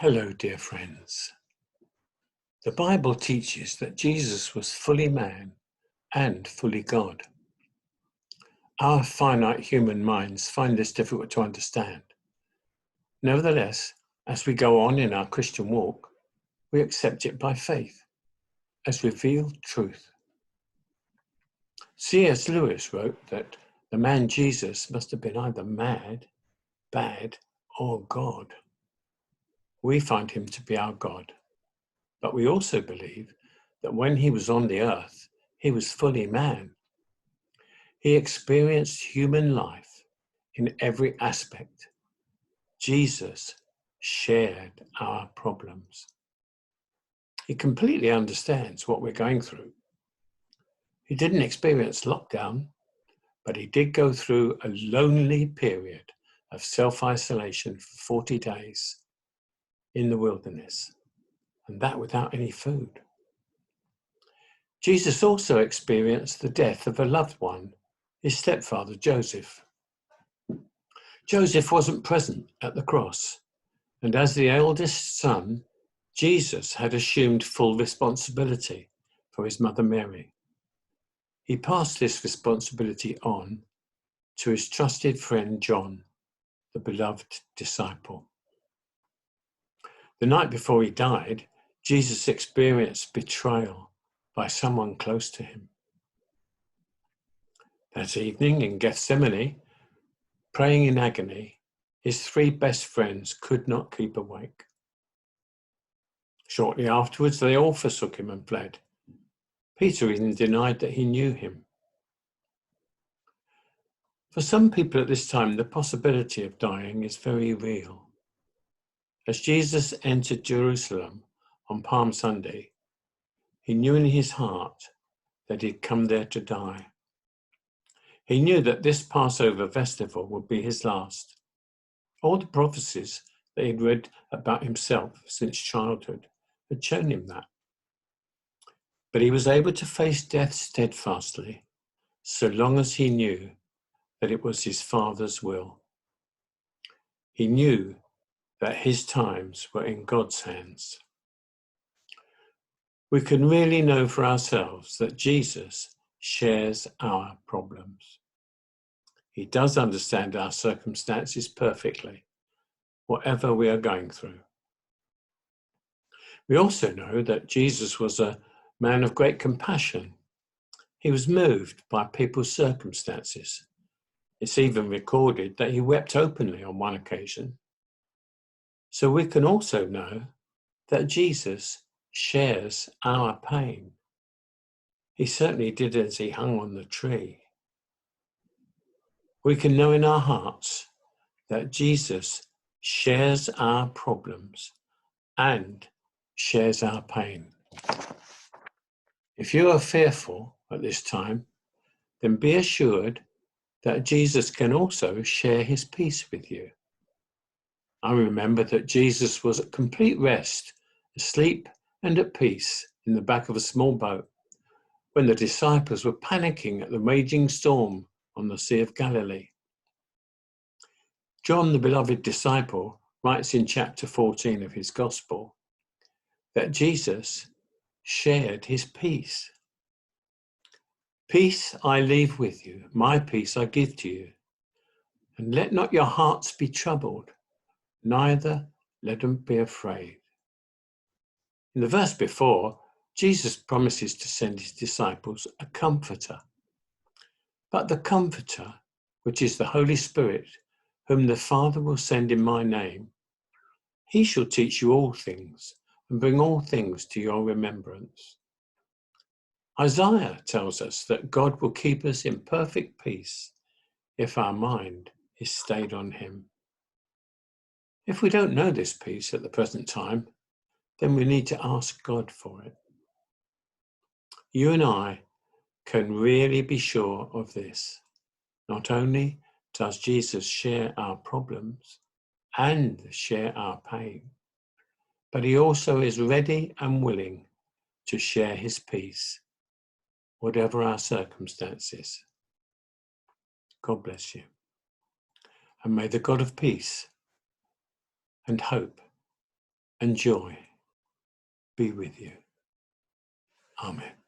Hello, dear friends. The Bible teaches that Jesus was fully man and fully God. Our finite human minds find this difficult to understand. Nevertheless, as we go on in our Christian walk, we accept it by faith as revealed truth. C.S. Lewis wrote that the man Jesus must have been either mad, bad, or God. We find him to be our God. But we also believe that when he was on the earth, he was fully man. He experienced human life in every aspect. Jesus shared our problems. He completely understands what we're going through. He didn't experience lockdown, but he did go through a lonely period of self-isolation for 40 days in the wilderness, and that without any food. Jesus also experienced the death of a loved one, his stepfather, Joseph. Joseph wasn't present at the cross, and as the eldest son, Jesus had assumed full responsibility for his mother Mary. He passed this responsibility on to his trusted friend John, the beloved disciple. The night before he died, Jesus experienced betrayal by someone close to him. That evening in Gethsemane, praying in agony, his three best friends could not keep awake. Shortly afterwards, they all forsook him and fled. Peter even denied that he knew him. For some people at this time, the possibility of dying is very real. As Jesus entered Jerusalem on Palm Sunday, he knew in his heart that he'd come there to die. He knew that this Passover festival would be his last. All the prophecies that he'd read about himself since childhood had shown him that. But he was able to face death steadfastly, so long as he knew that it was his Father's will. He knew that his times were in God's hands. We can really know for ourselves that Jesus shares our problems. He does understand our circumstances perfectly, whatever we are going through. We also know that Jesus was a man of great compassion. He was moved by people's circumstances. It's even recorded that he wept openly on one occasion. So we can also know that Jesus shares our pain. He certainly did as he hung on the tree. We can know in our hearts that Jesus shares our problems and shares our pain. If you are fearful at this time, then be assured that Jesus can also share his peace with you. I remember that Jesus was at complete rest, asleep and at peace in the back of a small boat when the disciples were panicking at the raging storm on the Sea of Galilee. John, the beloved disciple, writes in chapter 14 of his Gospel that Jesus shared his peace. Peace I leave with you, my peace I give to you. And let not your hearts be troubled, neither let them be afraid. In the verse before, Jesus promises to send his disciples a comforter. But the comforter, which is the Holy Spirit, whom the Father will send in my name, he shall teach you all things and bring all things to your remembrance. Isaiah tells us that God will keep us in perfect peace if our mind is stayed on him. If we don't know this peace at the present time, then we need to ask God for it. You and I can really be sure of this. Not only does Jesus share our problems and share our pain, but he also is ready and willing to share his peace, whatever our circumstances. God bless you. And may the God of peace and hope and joy be with you. Amen.